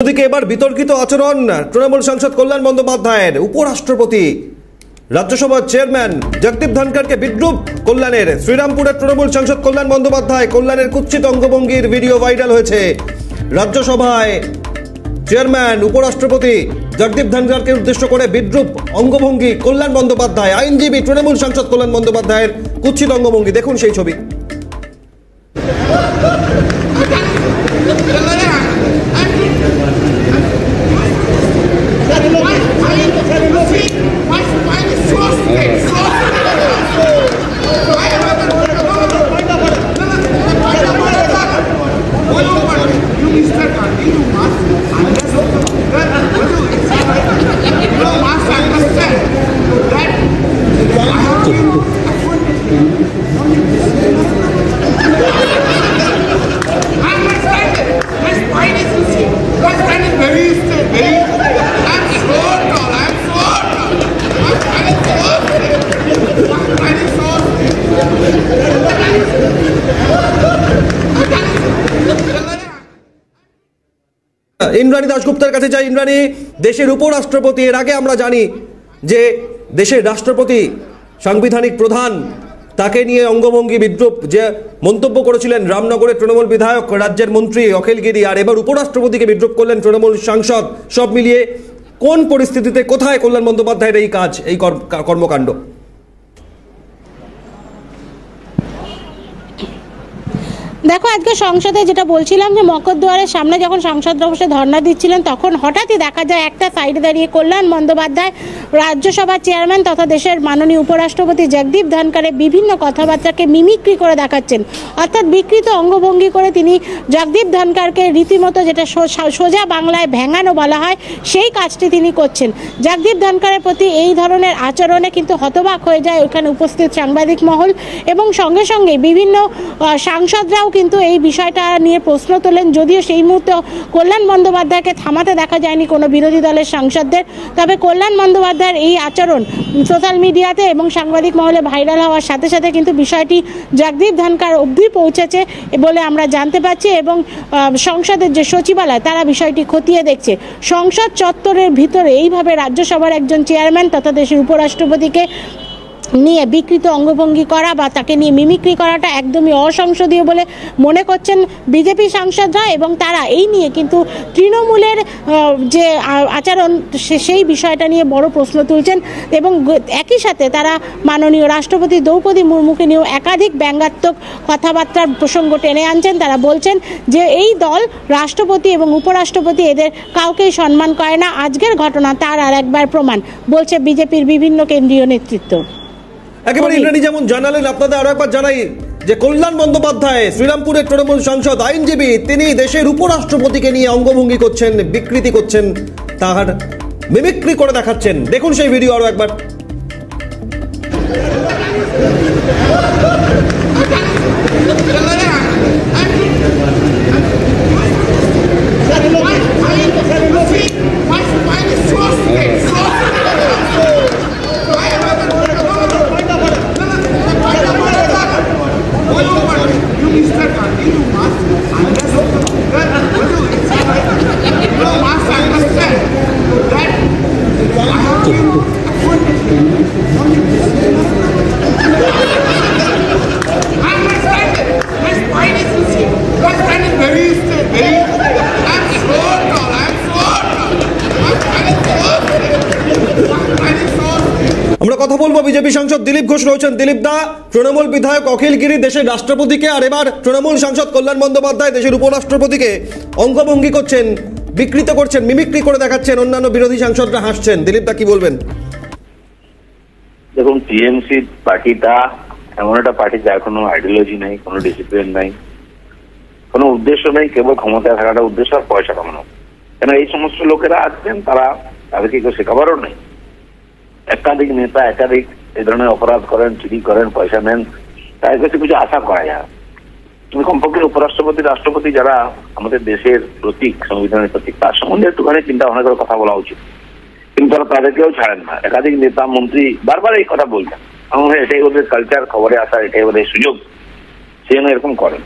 অন্যদিকে এবার বিতর্কিত আচরণ তৃণমূল সাংসদ কল্যাণ বন্দ্যোপাধ্যায়ের। উপরাষ্ট্রপতি রাজ্যসভার চেয়ারম্যান জগদীপ ধনখড়কে বিদ্রুপ কল্যাণের। শ্রীরামপুরের তৃণমূল সাংসদ কল্যাণ বন্দ্যোপাধ্যায় কল্যাণের কুৎসিত অঙ্গভঙ্গির ভিডিও ভাইরাল হয়েছে। রাজ্যসভায় চেয়ারম্যান উপরাষ্ট্রপতি জগদীপ ধনখড়কে উদ্দেশ্য করে বিদ্রুপ অঙ্গভঙ্গি কল্যাণ বন্দ্যোপাধ্যায়। আইনজীবী তৃণমূল সাংসদ কল্যাণ বন্দ্যোপাধ্যায়ের কুৎসিত অঙ্গভঙ্গি, দেখুন সেই ছবি। ইন্দ্রাণী দাশগুপ্তার কাছে যাই। ইন্দ্রাণী, দেশের উপরাষ্ট্রপতি, এর আগে আমরা জানি যে দেশের রাষ্ট্রপতি সাংবিধানিক প্রধান, তাকে নিয়ে অঙ্গভঙ্গি বিদ্রুপ যে মন্তব্য করেছিলেন রামনগরের তৃণমূল বিধায়ক, রাজ্যের মন্ত্রী অখিল গিরি, আর এবার উপরাষ্ট্রপতিকে বিদ্রুপ করলেন তৃণমূল সাংসদ। সব মিলিয়ে কোন পরিস্থিতিতে কোথায় কল্যাণ বন্দ্যোপাধ্যায়ের এই কাজ, এই কর্মকাণ্ড? দেখো, আজকে সংসদে যেটা বলছিলাম যে মকরদুয়ারের সামনে যখন সাংসদরা বসে ধর্ণা দিচ্ছিলেন, তখন হঠাৎই দেখা যায় একটা সাইডে দাঁড়িয়ে কল্যাণ বন্দ্যোপাধ্যায় রাজ্যসভার চেয়ারম্যান তথা দেশের মাননীয় উপরাষ্ট্রপতি জগদীপ ধনখড়ের বিভিন্ন কথাবার্তাকে মিমিক্রি করে দেখাচ্ছেন। অর্থাৎ বিকৃত অঙ্গভঙ্গি করে তিনি জগদীপ ধনখড়কে রীতিমতো, যেটা সোজা বাংলায় ভেঙানো বলা হয়, সেই কাজটি তিনি করছেন। জগদীপ ধনখড়ের প্রতি এই ধরনের আচরণে কিন্তু হতবাক হয়ে যায় ওইখানে উপস্থিত সাংবাদিক মহল, এবং সঙ্গে সঙ্গে বিভিন্ন সাংসদরাও কিন্তু এই বিষয়টা নিয়ে প্রশ্ন তোলেন। যদিও সেই মুহূর্তে কল্যাণ বন্দ্যোপাধ্যায়কে থামাতে দেখা যায়নি কোনো বিরোধী দলের সাংসদদের, তবে কল্যাণ বন্দ্যোপাধ্যায়ের এই আচরণ সোশ্যাল মিডিয়াতে এবং সাংবাদিক মহলে ভাইরাল হওয়ার সাথে সাথে কিন্তু বিষয়টি জগদীপ ধনখড় অবধি পৌঁছেছে বলে আমরা জানতে পারছি, এবং সংসদের যে সচিবালয় তারা বিষয়টি খতিয়ে দেখছে। সংসদ চত্বরের ভিতরে এইভাবে রাজ্যসভার একজন চেয়ারম্যান তথা দেশের উপরাষ্ট্রপতিকে নিয়ে বিকৃত অঙ্গভঙ্গি করা বা তাকে নিয়ে মিমিক্রি করাটা একদমই অসংসদীয় বলে মনে করছেন বিজেপি সাংসদরা, এবং তারা এই নিয়ে কিন্তু তৃণমূলের যে আচরণ সেই বিষয়টা নিয়ে বড় প্রশ্ন তুলছেন, এবং একই সাথে তারা মাননীয় রাষ্ট্রপতি দ্রৌপদী মুর্মুকে নিয়েও একাধিক ব্যঙ্গাত্মক কথাবার্তার প্রসঙ্গ টেনে আনছেন। তারা বলছেন যে এই দল, রাষ্ট্রপতি এবং উপরাষ্ট্রপতি, এদের কাউকেই সম্মান করে না। আজকের ঘটনা তার আর একবার প্রমাণ, বলছে বিজেপির বিভিন্ন কেন্দ্রীয় নেতৃত্ব। একেবারে ইন্দ্রাণী যেমন জানালেন, আপনাদের আরো একবার জানাই যে কল্যাণ বন্দ্যোপাধ্যায় শ্রীরামপুরের তৃণমূল সাংসদ, আইনজীবী, তিনি দেশের উপরাষ্ট্রপতিকে নিয়ে অঙ্গভঙ্গি করছেন, বিকৃতি করছেন, তার মিমিক্রি করে দেখাচ্ছেন। দেখুন সেই ভিডিও আরো একবার। আমরা কথা বলবো বিজেপি সাংসদ দিলীপ ঘোষ রয়েছেন। দিলীপ দা, তৃণমূল বিধায়ক অখিল গিরি দেশের রাষ্ট্রপতিকে, আর এবার তৃণমূল সাংসদ কল্যাণ বন্দ্যোপাধ্যায় দেশের উপরাষ্ট্রপতিকে অঙ্গভঙ্গি করছেন, বিকৃত করছেন, মিমিক্রি করে দেখাচ্ছেন। অন্যান্য বিরোধী সাংসদরা হাসছেন। দিলীপ দা, কি বলবেন? দেখুন, টিএমসি পার্টিটা এমন একটা পার্টি যার কোনো আইডিওলজি নাই, কোনো ডিসিপ্লিন নাই, কোনো উদ্দেশ্য নেই, কেবল ক্ষমতায় থাকাটা উদ্দেশ্য আর পয়সা কামানো। কেন এই সমস্ত লোকেরা আছেন, তাদেরকে কেউ শেখাবারও নেই। একাধিক নেতা একাধিক এই ধরনের অপরাধ করেন, চুরি করেন, পয়সা নেন, তাদের কাছে কিছু আশা করা যায়। তুমি কমপক্ষে উপরাষ্ট্রপতি, রাষ্ট্রপতি, যারা আমাদের দেশের প্রতীক, সংবিধানের প্রতীক, তার সম্বন্ধে একটুখানি চিন্তা ভাবনা করে কথা বলা উচিত। কিন্তু তারা তাদেরকেও ছাড়েন না। একাধিক নেতা মন্ত্রী বারবার এই কথা বলছেন, আমার এটাই ওদের কালচার, খবরে আসার এটাই ওদের সুযোগ, সেই জন্য এরকম করেন।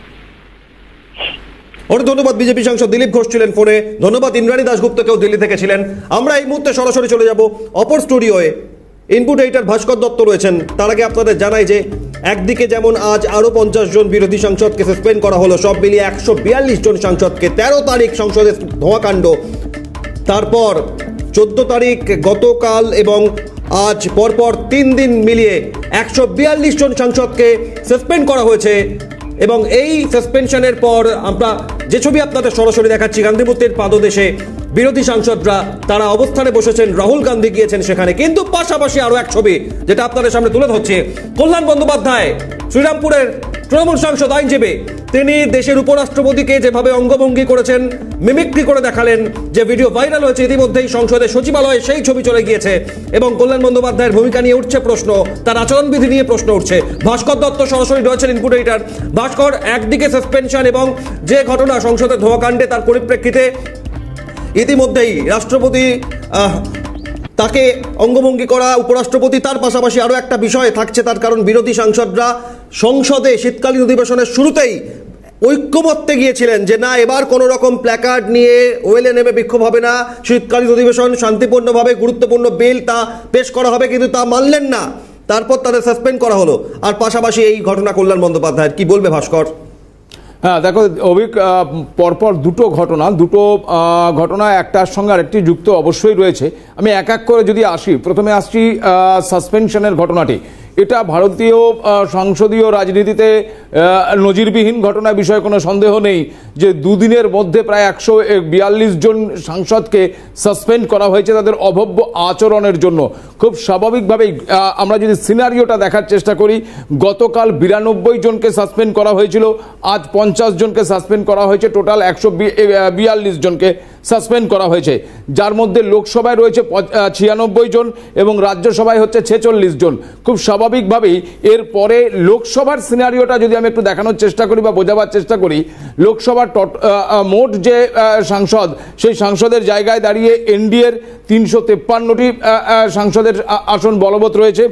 অনেক ধন্যবাদ। বিজেপি সাংসদ দিলীপ ঘোষ ছিলেন ফোনে, ধন্যবাদ ইন্দ্রাণী দাশগুপ্তকেও দিল্লি থেকে ছিলেন। আমরা এই মুহূর্তে সরাসরি চলে যাব অপর স্টুডিওয়ে। ইনপুট এডিটর ভাস্কর দত্ত রয়েছেন। তার আগে আপনাদের জানাই যে একদিকে যেমন আজ আরো 50 জন বিরোধী সাংসদকে সাসপেন্ড করা হলো, সব মিলিয়ে 142 জন সাংসদকে। 13 তারিখ সংসদের ধোঁয়াকাণ্ড, তারপর 14 তারিখ গতকাল এবং আজ পরপর 3 দিন মিলিয়ে 142 জন সাংসদকে সাসপেন্ড করা হয়েছে। এবং এই সাসপেনশনের পর আমরা যে ছবি আপনাদের সরাসরি দেখাচ্ছি, গান্ধী মূর্তির পাদদেশে বিরোধী সাংসদরা তারা অবস্থানে বসেছেন, রাহুল গান্ধী গিয়েছেন সেখানে। কিন্তু পাশাপাশি আরো এক ছবি যেটা আপনাদের সামনে তুলে ধরছে, কল্যাণ বন্দ্যোপাধ্যায় শ্রীরামপুরের তৃণমূল সাংসদ, আইনজীবী, তিনি দেশের উপরাষ্ট্রপতিকে যেভাবে অঙ্গভঙ্গি করেছেন, মিমিক্রি করে দেখালেন, যে ভিডিও ভাইরাল হয়েছে ইতিমধ্যেই সংসদের সচিবালয়ে, সেই ছবি চলে গিয়েছে। এবং কল্যাণ বন্দ্যোপাধ্যায়ের ভূমিকা নিয়ে উঠছে প্রশ্ন, তার আচরণবিধি নিয়ে প্রশ্ন উঠছে। ভাস্কর দত্ত সরাসরি রয়েছেন ইনপুট এডিটর। ভাস্কর, একদিকে সাসপেনশন এবং যে ঘটনা সংসদের ধোঁয়াকাণ্ডে, তার পরিপ্রেক্ষিতে ইতিমধ্যেই রাষ্ট্রপতি তাকে অঙ্গভঙ্গি করা, উপরাষ্ট্রপতি, তার পাশাপাশি আরো একটা বিষয় থাকছে, তার কারণ বিরোধী সাংসদরা সংসদে শীতকালীন অধিবেশনের শুরুতেই ঐক্যমত্যে গিয়েছিলেন যে না, এবার কোনো রকম প্ল্যাকার্ড নিয়ে ওয়েলে নেমে বিক্ষোভ হবে না, শীতকালীন অধিবেশন শান্তিপূর্ণভাবে গুরুত্বপূর্ণ বিল তা পেশ করা হবে, কিন্তু তা মানলেন না। তারপর তাদের সাসপেন্ড করা হলো। আর পাশাপাশি এই ঘটনা কল্যাণ বন্দ্যোপাধ্যায়ের, কি বলবে ভাস্কর? হ্যাঁ দেখো অভিক, পরপর দুটো ঘটনা একটার সঙ্গে আরেকটি যুক্ত অবশ্যই রয়েছে। আমি এক এক করে যদি আসি, প্রথমে আসছি সাসপেনশনের ঘটনাটি। এটা ভারতীয় সংসদীয় রাজনীতিতে নজিরবিহীন ঘটনা, বিষয়ে কোনো সন্দেহ নেই যে দুদিনের মধ্যে প্রায় 142 জন সাংসদকে সাসপেন্ড করা হয়েছে তাদের অভব্য আচরণের জন্য। খুব স্বাভাবিকভাবেই আমরা যদি সিনারিওটা দেখার চেষ্টা করি, গতকাল 92 জনকে সাসপেন্ড করা হয়েছিল, আজ 50 জনকে সাসপেন্ড করা হয়েছে, টোটাল 142 জনকে সাসপেন্ড করা হয়েছে, যার মধ্যে লোকসভায় রয়েছে 96 জন এবং রাজ্যসভায় হচ্ছে 46 জন। খুব স্বাভাবিকভাবেই এরপরে লোকসভার সিনারিওটা যদি আমি একটু দেখানোর চেষ্টা করি বা বোঝাবার চেষ্টা করি, লোকসভার মোট যে সাংসদ, সেই সাংসদের জায়গায় দাঁড়িয়ে এনডিএর 353টি সাংসদের আসন বলবৎ রয়েছে।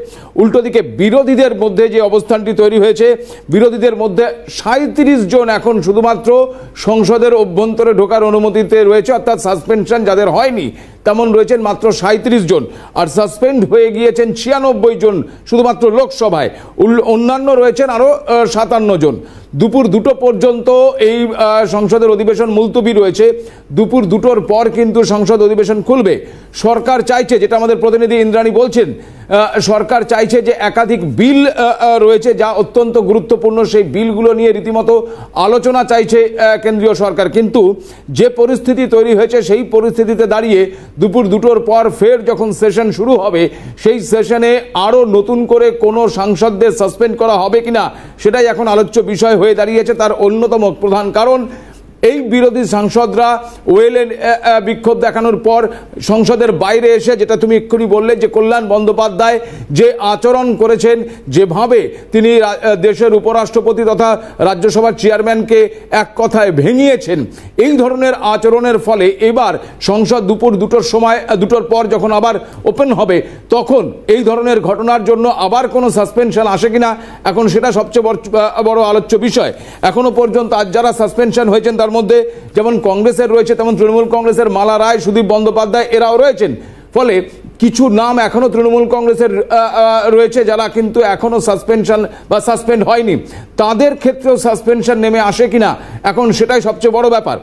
উল্টো দিকে বিরোধীদের মধ্যে যে অবস্থানটি তৈরি হয়েছে, বিরোধীদের মধ্যে 37 জন এখন শুধুমাত্র সংসদের অভ্যন্তরে ঢোকার অনুমতিতে রয়েছে, অর্থাৎ সাসপেনশন যাদের হয়নি তেমন রয়েছেন মাত্র 37 জন, আর সাসপেন্ড হয়ে গিয়েছেন 96 জন শুধুমাত্র লোকসভায়। অন্যান্য রয়েছেন আরো 57 জন। দুপুর 2টো পর্যন্ত এই সংসদের অধিবেশন মুলতবি রয়েছে। দুপুর 2টোর পর কিন্তু সংসদ অধিবেশন খুলবে। সরকার চাইছে, যেটা আমাদের প্রতিনিধি ইন্দ্রাণী বলছেন, সরকার চাইছে যে একাধিক বিল রয়েছে যা অত্যন্ত গুরুত্বপূর্ণ, সেই বিলগুলো নিয়ে রীতিমতো আলোচনা চাইছে কেন্দ্রীয় সরকার। কিন্তু যে পরিস্থিতি তৈরি হয়েছে, সেই পরিস্থিতিতে দাঁড়িয়ে দুপুর 2টোর পর ফের যখন সেশন শুরু হবে, সেই সেশনে আরও নতুন করে কোনো সাংসদদের সাসপেন্ড করা হবে কিনা সেটাই এখন আলোচ্য বিষয় হয়ে দাঁড়িয়েছে। তার অন্যতম প্রধান কারণ, এই বিরোধী সাংসদরা ওয়েলে বিক্ষোভ দেখানোর পর সংসদের বাইরে এসে, যেটা তুমি এক্ষুনি বললে, যে কল্যাণ বন্দ্যোপাধ্যায় যে আচরণ করেছেন, যেভাবে তিনি দেশের উপরাষ্ট্রপতি তথা রাজ্যসভার চেয়ারম্যানকে এক কথায় ভেঙিয়েছেন, এই ধরনের আচরণের ফলে এবার সংসদ দুপুর 2টোর পর যখন আবার ওপেন হবে, তখন এই ধরনের ঘটনার জন্য আবার কোনো সাসপেনশন আসে কিনা, এখন সেটা সবচেয়ে বড় আলোচ্য বিষয়। এখনো পর্যন্ত আজ যারা সাসপেনশন হয়েছেন তার মধ্যে যেমন কংগ্রেসের রয়েছে, তেমন তৃণমূল কংগ্রেসের মালা রায়, সুদীপ বন্দ্যোপাধ্যায়, এরাও রয়েছেন। ফলে কিছু নাম এখনো তৃণমূল কংগ্রেসের রয়েছে যারা কিন্তু এখনো সাসপেন্ড হয়নি, তাদের ক্ষেত্রেও সাসপেনশন নেমে আসে কিনা এখন সেটাই সবচেয়ে বড় ব্যাপার।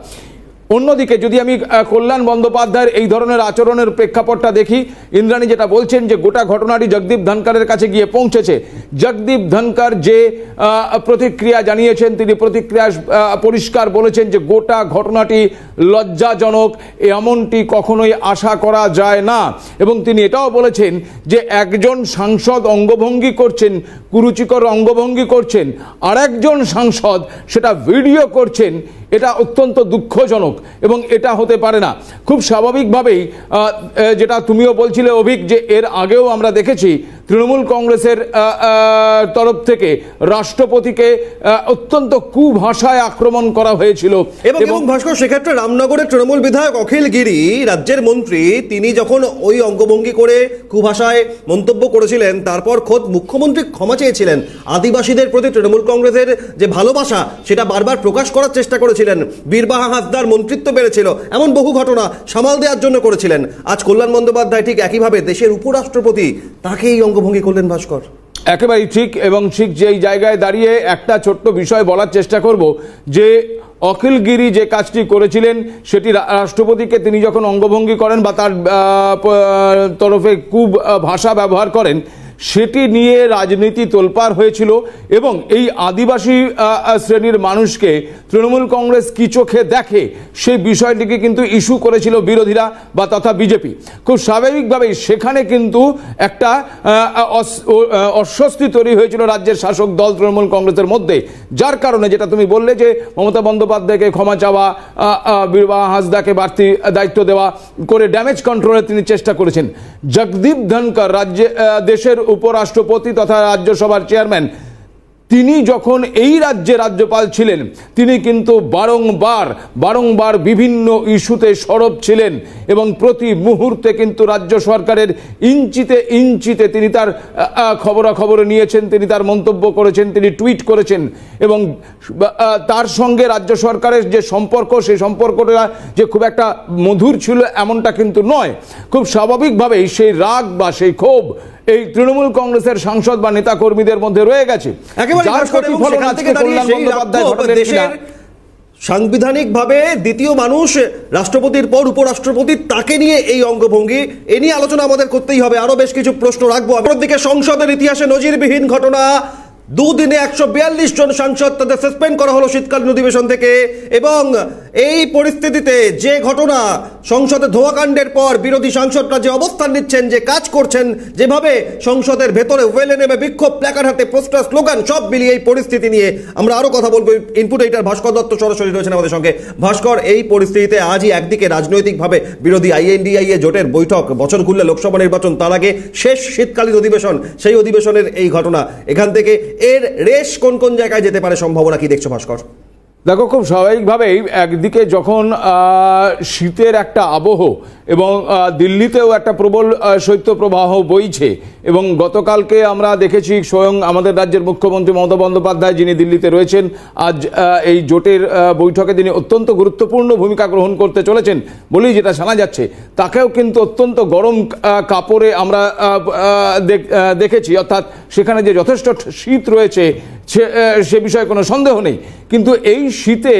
অন্যদিকে যদি আমি কল্যাণ বন্দ্যোপাধ্যায়ের এই ধরনের আচরণের প্রেক্ষাপটটা দেখি, ইন্দ্রাণী যেটা বলছেন যে গোটা ঘটনাটি জগদীপ ধনকরের কাছে গিয়ে পৌঁছেছে। জগদীপ ধনকর যে প্রতিক্রিয়া জানিয়েছেন, তিনি প্রতিক্রিয়া পরিষ্কার বলেছেন যে গোটা ঘটনাটি লজ্জাজনক, এমনটি কখনোই আশা করা যায় না। এবং তিনি এটাও বলেছেন যে একজন সাংসদ অঙ্গভঙ্গি করছেন, কুরুচিকর অঙ্গভঙ্গি করছেন, আর একজন সাংসদ সেটা ভিডিও করছেন, এটা অত্যন্ত দুঃখজনক এবং এটা হতে পারে না। খুব স্বাভাবিকভাবেই যেটা তুমিও বলছিলে অভিক, যে এর আগেও আমরা দেখেছি তৃণমূল কংগ্রেসের তরফ থেকে রাষ্ট্রপতিকে অত্যন্ত কুভাষায় আক্রমণ করা হয়েছিল। এবং ভাস্কর, সেক্ষেত্রে রামনগরের তৃণমূল বিধায়ক অখিল গিরি, রাজ্যের মন্ত্রী, তিনি যখন ওই অঙ্গভঙ্গি করে কুভাষায় মন্তব্য করেছিলেন, তারপর খোদ মুখ্যমন্ত্রী ক্ষমা চেয়েছিলেন। আদিবাসীদের প্রতি তৃণমূল কংগ্রেসের যে ভালোবাসা সেটা বারবার প্রকাশ করার চেষ্টা করেছিলেন। বীরবাহা হাসদার মন্ত্রিত্ব বেড়েছিল, এমন বহু ঘটনা সামাল দেওয়ার জন্য করেছিলেন। আজ কল্যাণ বন্দ্যোপাধ্যায় ঠিক একইভাবে দেশের উপরাষ্ট্রপতি, তাকে এই অঙ্গভঙ্গি করলেন ভাস্কর। একেবারেই ঠিক, এবং ঠিক যেই জায়গায় দাঁড়িয়ে একটা ছোট্ট বিষয় বলার চেষ্টা করব যে অখিল গিরি যে কাজটি করেছিলেন সেটি রাষ্ট্রপতিকে তিনি যখন অঙ্গভঙ্গি করেন বা তার তরফে ভাষা ব্যবহার করেন, সেটি নিয়ে রাজনীতি তোলপাড় হয়েছিল। এবং এই আদিবাসী শ্রেণীর মানুষকে তৃণমূল কংগ্রেস কি চোখে দেখে সেই বিষয়টিকে কিন্তু ইস্যু করেছিল বিরোধীরা বা তথা বিজেপি। খুব স্বাভাবিকভাবেই সেখানে কিন্তু একটা অস্বস্তি তৈরি হয়েছিল রাজ্যের শাসক দল তৃণমূল কংগ্রেসের মধ্যে, যার কারণে যেটা তুমি বললে যে মমতা বন্দ্যোপাধ্যায়কে ক্ষমা চাওয়া, বীরবাহা হাসদাকে বাড়তি দায়িত্ব দেওয়া করে ড্যামেজ কন্ট্রোলের তিনি চেষ্টা করেছেন। জগদীপ ধনকর দেশের উপরাষ্ট্রপতি তথা রাজ্যসভার চেয়ারম্যান, তিনি যখন এই রাজ্যে রাজ্যপাল ছিলেন তিনি কিন্তু বারংবার বিভিন্ন ইস্যুতে সরব ছিলেন এবং প্রতি মুহূর্তে কিন্তু রাজ্য সরকারের ইঞ্চিতে তিনি তার খবরাখবর নিয়েছেন, তিনি তার মন্তব্য করেছেন, তিনি টুইট করেছেন। এবং তার সঙ্গে রাজ্য সরকারের যে সম্পর্ক, সেই সম্পর্কটা যে খুব একটা মধুর ছিল এমনটা কিন্তু নয়। খুব স্বাভাবিকভাবেই সেই রাগ বা সেই ক্ষোভ এই তৃণমূল কংগ্রেসের সাংসদ বা নেতা কর্মীদের মধ্যে রয়ে গেছে। সাংবিধানিকভাবে দ্বিতীয় মানুষ রাষ্ট্রপতির পর উপরাষ্ট্রপতি, তাকে নিয়ে এই অঙ্গভঙ্গি, এ নিয়ে আলোচনা আমাদের করতেই হবে। আরো বেশ কিছু প্রশ্ন রাখবো। অপরদিকে সংসদের ইতিহাসে নজিরবিহীন ঘটনা, দুদিনে 142 জন সাংসদ তাদের সাসপেন্ড করা হলো শীতকালীন অধিবেশন থেকে। এবং এই পরিস্থিতিতে যে ঘটনা, সংসদে ধোঁয়াকাণ্ডের পর বিরোধী সাংসদরা যে অবস্থান নিচ্ছেন, যে কাজ করছেন, যেভাবে সংসদের ভেতরে ওয়েলে নেমে বিক্ষোভ, প্ল্যাকার্ড হাতে, পোস্টার, স্লোগান, সব মিলিয়ে এই পরিস্থিতি নিয়ে আমরা আরো কথা বলবো। ইনপুট এডিটর ভাস্কর দত্ত সরাসরি রয়েছেন আমাদের সঙ্গে। ভাস্কর, এই পরিস্থিতিতে আজই একদিকে রাজনৈতিকভাবে বিরোধী INDIA জোটের বৈঠক, বছর ঘুরলে লোকসভা নির্বাচন, তার আগে শেষ শীতকালীন অধিবেশন, সেই অধিবেশনের এই ঘটনা, এখান থেকে এর রেশ কোন কোন জায়গায় যেতে পারে, সম্ভাবনা কি দেখছো ভাস্কর? দেখো, খুব স্বাভাবিকভাবেই একদিকে যখন শীতের একটা আবহ এবং দিল্লিতেও একটা প্রবল শৈত্যপ্রবাহ বইছে, এবং গতকালকে আমরা দেখেছি স্বয়ং আমাদের রাজ্যের মুখ্যমন্ত্রী মমতা বন্দ্যোপাধ্যায়, যিনি দিল্লিতে রয়েছেন, আজ এই জোটের বৈঠকে তিনি অত্যন্ত গুরুত্বপূর্ণ ভূমিকা গ্রহণ করতে চলেছেন বলেই যেটা জানা যাচ্ছে। তাকেও কিন্তু অত্যন্ত গরম কাপড়ে আমরা দেখেছি, অর্থাৎ সেখানে যে যথেষ্ট শীত রয়েছে সে বিষয়ে কোনো সন্দেহ নেই। কিন্তু এই শীতে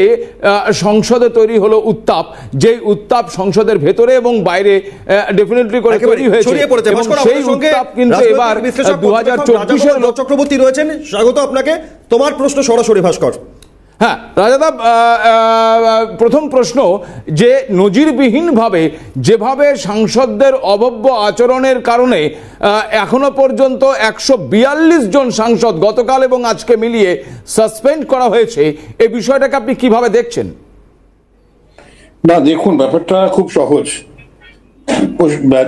সংসদে তৈরি হলো উত্তাপ, যেই উত্তাপ সংসদের ভেতরে এবং বাইরে ডেফিনেটলি করে তৈরি হয়েছে। এবং সেই উত্তাপ কিন্তু এবার 2024 চক্রবর্তী রয়েছেন, স্বাগত আপনাকে। তোমার প্রশ্ন সরাসরি ভাস্কর। হ্যাঁ রাজাদা, প্রথম প্রশ্ন যে নজিরবিহীনভাবে যেভাবে সাংসদদের অভব্য আচরণের কারণে এখনো পর্যন্ত 142 জন সাংসদ গতকাল এবং আজকে মিলিয়ে সাসপেন্ড করা হয়েছে, এই বিষয়টাকে আপনি কিভাবে দেখছেন? না, দেখুন, ব্যাপারটা খুব সহজ।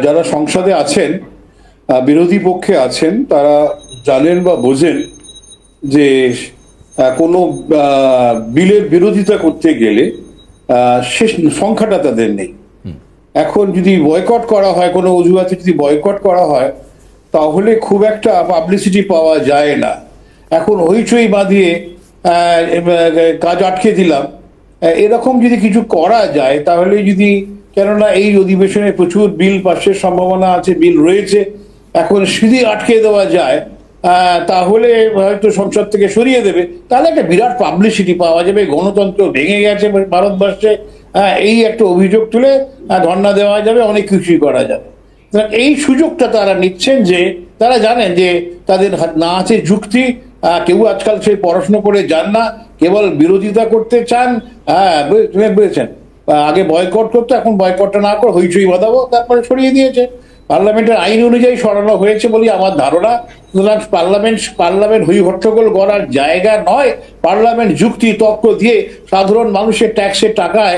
যারা সংসদে আছেন, বিরোধী পক্ষে আছেন, তারা জানেন বা বোঝেন যে কোনো বিলের বিরোধিতা করতে গেলে সে সংখ্যাটা তাদের নেই। এখন যদি বয়কট করা হয়, কোনো অজুহাতে যদি বয়কট করা হয়, তাহলে খুব একটা পাবলিসিটি পাওয়া যায় না। এখন হইচই বাঁধিয়ে কাজ আটকে দিলাম, এরকম যদি কিছু করা যায় তাহলে যদি, কেননা এই অধিবেশনে প্রচুর বিল পাশের সম্ভাবনা আছে, বিল রয়েছে, এখন যদি আটকে দেওয়া যায় তাহলে হয়তো সংসদ থেকে সরিয়ে দেবে, তাহলে একটা বিরাট পাবলিসিটি পাওয়া যাবে, গণতন্ত্র ভেঙে গেছে ভারতবর্ষে, এই একটা অভিযোগ তুলে ধর্ণা দেওয়া যাবে, অনেক কিছুই করা যাবে। এই সুযোগটা তারা নিচ্ছেন, যে তারা জানেন যে তাদের না আছে যুক্তি, কেউ আজকাল সেই পড়াশোনা করে যান না, কেবল বিরোধিতা করতে চান। বুঝেছেন, আগে বয়কট করতো, এখন বয়কটটা না করে হইচই বাঁধাবো, তারপরে সরিয়ে দিয়েছে। পার্লামেন্টের আইন অনুযায়ী সরানো হয়েছে বলে আমার ধারণা। সুতরাং পার্লামেন্ট হই হট্টগোল করার জায়গা নয়। পার্লামেন্ট যুক্তি তর্ক দিয়ে সাধারণ মানুষের ট্যাক্সের টাকায়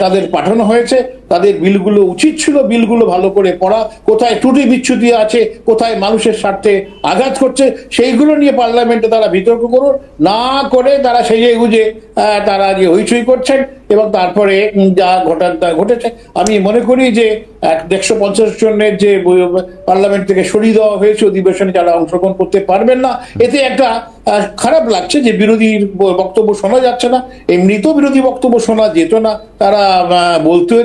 তাদের পাঠানো হয়েছে, তাদের বিলগুলো উচিত ছিল বিলগুলো ভালো করে পড়া, কোথায় ত্রুটি বিচ্ছুতি আছে, কোথায় মানুষের স্বার্থে আঘাত করছে, সেইগুলো নিয়ে পার্লামেন্টে তারা বিতর্ক করুন। না করে তারা সেজে গুজে তারা যে হইচই করছেন এবং তারপরে যা ঘটার তা ঘটেছে। আমি মনে করি যে 150 জনের যে পার্লামেন্ট থেকে সরিয়ে দেওয়া হয়েছে অধিবেশনে যারা অংশগ্রহণ করতে পারবেন না, এতে একটা খারাপ লাগছে যে বিরোধীর বক্তব্য শোনা যাচ্ছে না। এমনিতেও বিরোধী বক্তব্য শোনা যেত না, তারা বলতে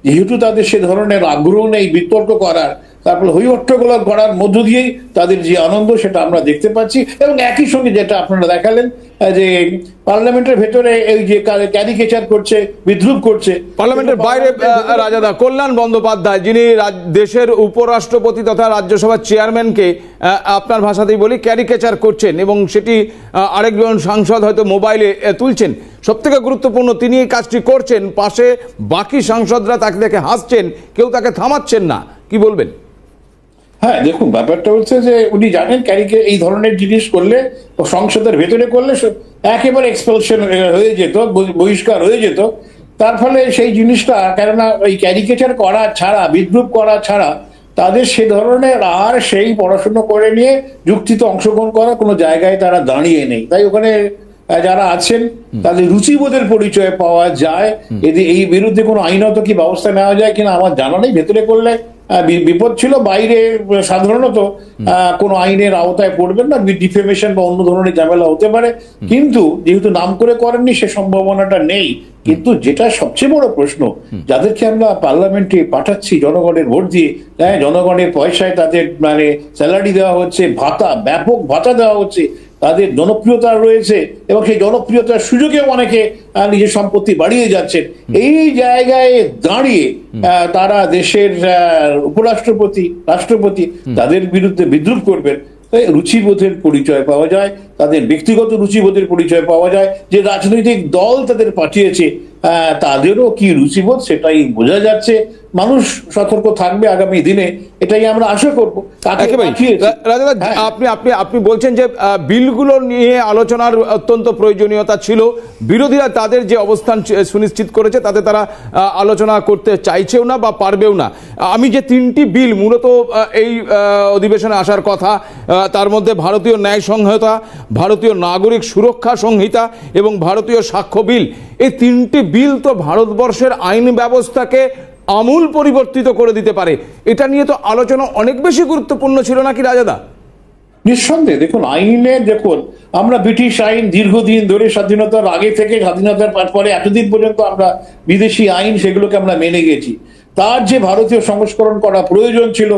যেহেতু তাদের সে ধরনের আগ্রহ নেই বিতর্ক করার, তারপরে হইহট্টগোল করার মধ্য দিয়েই তাদের যে আনন্দ সেটা আমরা দেখতে পাচ্ছি। এবং একই সঙ্গে যেটা আপনারা দেখালেন যে পার্লামেন্টের ভেতরে এই যে ক্যারিকেচার করছে, বিদ্রুপ করছে, পার্লামেন্টের বাইরে রাজাদা কল্যাণ বন্দ্যোপাধ্যায় যিনি দেশের উপরাষ্ট্রপতি তথা রাজ্যসভার চেয়ারম্যানকে আপনার ভাষাতেই বলি ক্যারিকেচার করছেন এবং সেটি আরেকজন সাংসদ হয়তো মোবাইলে তুলছেন। সবথেকে গুরুত্বপূর্ণ তিনি এই কাজটি করছেন, পাশে বাকি সাংসদরা তাকে দেখে হাসছেন, কেউ তাকে থামাচ্ছেন না, কি বলবেন? হ্যাঁ দেখুন, ব্যাপারটা হচ্ছে যে উনি জানেন এই ধরনের জিনিস করলে সংসদের ভেতরে করলে একেবারে এক্সপেলশন হয়ে যেত, বহিষ্কার হয়ে যেত। তার ফলে সেই জিনিসটা, কেননা ওই ক্যারিকেচার করা ছাড়া, বিদ্রুপ করা ছাড়া তাদের সে ধরনের আর সেই পড়াশুনো করে নিয়ে যুক্তিতে অংশগ্রহণ করা কোনো জায়গায় তারা দাঁড়িয়ে নেই। তাই ওখানে যারা আছেন তাদের রুচিবোধের পরিচয় পাওয়া যায়। এই বিরুদ্ধে কোনো আইনত কি ব্যবস্থা নেওয়া যায় কিনা আমার জানা নেই। ভেতরে করলে বিপদ ছিল, বাইরে সাধারণত কোনো আইনের আওতায় পড়বেন না, ডিফেমেশন বা অন্য ধরনের ঝামেলা হতে পারে। কিন্তু যেহেতু নাম করে করেননি সে সম্ভাবনাটা নেই। কিন্তু যেটা সবচেয়ে বড় প্রশ্ন, যাদেরকে আমরা পার্লামেন্টে পাঠাচ্ছি জনগণের ভোট দিয়ে, জনগণের পয়সায় তাদের মানে স্যালারি দেওয়া হচ্ছে, ভাতা, ব্যাপক ভাতা দেওয়া হচ্ছে, তাদের জনপ্রিয়তা রয়েছে এবং সেই জনপ্রিয়তার সুযোগে অনেকে নিজের সম্পত্তি বাড়িয়ে যাচ্ছেন। এই জায়গায় দাঁড়িয়ে তারা দেশের উপরাষ্ট্রপতি, রাষ্ট্রপতি তাদের বিরুদ্ধে বিদ্রুপ করবেন। রুচিবোধের পরিচয় পাওয়া যায়, তাদের ব্যক্তিগত রুচিবোধের পরিচয় পাওয়া যায়। যে রাজনৈতিক দল তাদের পাঠিয়েছে তাদেরও কি রুচিবোধ সেটাই বোঝা যাচ্ছে। মানুষ সতর্ক থাকবে আগামী দিনে, এটাই আমরা আশা করবো। আপনি বলছেন যে বিলগুলো নিয়ে আলোচনার অত্যন্ত প্রয়োজনীয়তা ছিল, বিরোধীরা তাদের যে অবস্থান সুনিশ্চিত করেছে তাতে তারা আলোচনা করতে চাইছেও না বা পারবেও না। আমি যে 3টি বিল মূলত এই অধিবেশনে আসার কথা, তার মধ্যে ভারতীয় ন্যায় সংহিতা, ভারতীয় নাগরিক সুরক্ষা সংহিতা এবং ভারতীয় সাক্ষ্য বিল, এই 3টি বিল তো ভারতবর্ষের আইন ব্যবস্থাকে আমূল পরিবর্তিত করে দিতে পারে। এটা নিয়ে তো আলোচনা অনেক বেশি গুরুত্বপূর্ণ ছিল নাকি রাজাদা? নিঃসন্দেহে দেখুন, আইনে দেখুন আমরা ব্রিটিশ আইন দীর্ঘদিন ধরে স্বাধীনতার আগে থেকে স্বাধীনতার পরে এতদিন পর্যন্ত আমরা বিদেশি আইন সেগুলোকে আমরা মেনে গেছি। তার যে ভারতীয় সংস্করণ করা প্রয়োজন ছিল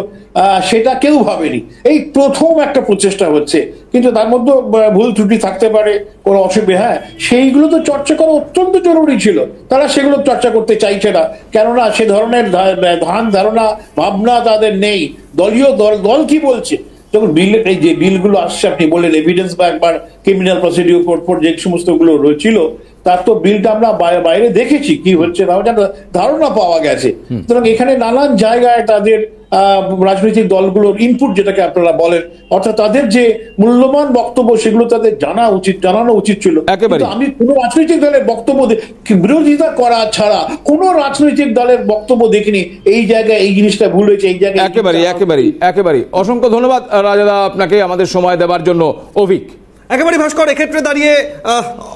সেটা কেউ ভাবেনি। এই প্রথম একটা প্রচেষ্টা হচ্ছে, কিন্তু তার মধ্যে ভুল ত্রুটি থাকতে পারে, কোনো অসুবিধা। হ্যাঁ, সেইগুলো তো চর্চা করা অত্যন্ত জরুরি ছিল, তারা সেগুলো চর্চা করতে চাইছে না। কেননা সে ধরনের ধারণা ভাবনা তাদের নেই। দলীয় দল কি বলছে, যখন এই যে বিলগুলো আসছে, আপনি বললেন এভিডেন্স বা একবার ক্রিমিনাল প্রসিডিউর কোড যে সমস্ত গুলো ছিল, তার তো বিলটা আমরা বাইরে দেখেছি কি হচ্ছে না, ধারণা পাওয়া গেছে। সুতরাং এখানে নানান জায়গায় তাদের রাজনৈতিক দলগুলোর ইনপুট, যেটাকে আপনারা বলেন, অর্থাৎ তাদের যে মূল্যবান বক্তব্য সেগুলো তাদের জানানো উচিত ছিল। আমি কোন রাজনৈতিক দলের বক্তব্য বিরোধিতা করা ছাড়া কোন রাজনৈতিক দলের বক্তব্য দেখিনি এই জায়গায় এই জিনিসটা ভুল হয়েছে, এই জায়গায় একেবারে অসংখ্য ধন্যবাদ রাজাদা আপনাকে আমাদের সময় দেওয়ার জন্য। অভিক একেবারে ভাস্কর, এক্ষেত্রে দাঁড়িয়ে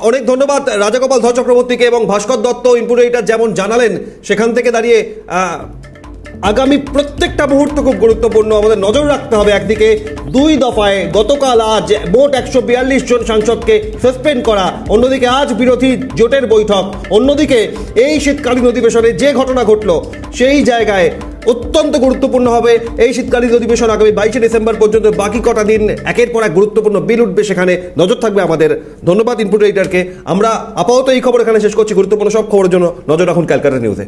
অনেক ধন্যবাদ রাজাগোপাল ধর চক্রবর্তীকে এবং ভাস্কর দত্ত ইনপুট এডিটর যেমন জানালেন, সেখান থেকে দাঁড়িয়ে আগামী প্রত্যেকটা মুহূর্ত খুব গুরুত্বপূর্ণ, আমাদের নজর রাখতে হবে। একদিকে 2 দফায় গতকাল আজ মোট 142 জন সাংসদকে সাসপেন্ড করা, অন্যদিকে আজ বিরোধী জোটের বৈঠক, অন্যদিকে এই শীতকালীন অধিবেশনে যে ঘটনা ঘটল সেই জায়গায় অত্যন্ত গুরুত্বপূর্ণ হবে এই শীতকালীন অধিবেশন। আগামী 22 ডিসেম্বর পর্যন্ত বাকি কটা দিন একের পর এক গুরুত্বপূর্ণ বিল উঠবে, সেখানে নজর থাকবে আমাদের। ধন্যবাদ ইনপুট এডিটরকে। আমরা আপাতত এই খবর এখানে শেষ করছি। গুরুত্বপূর্ণ সব খবরের জন্য নজর রাখুন ক্যালকাটা নিউজে।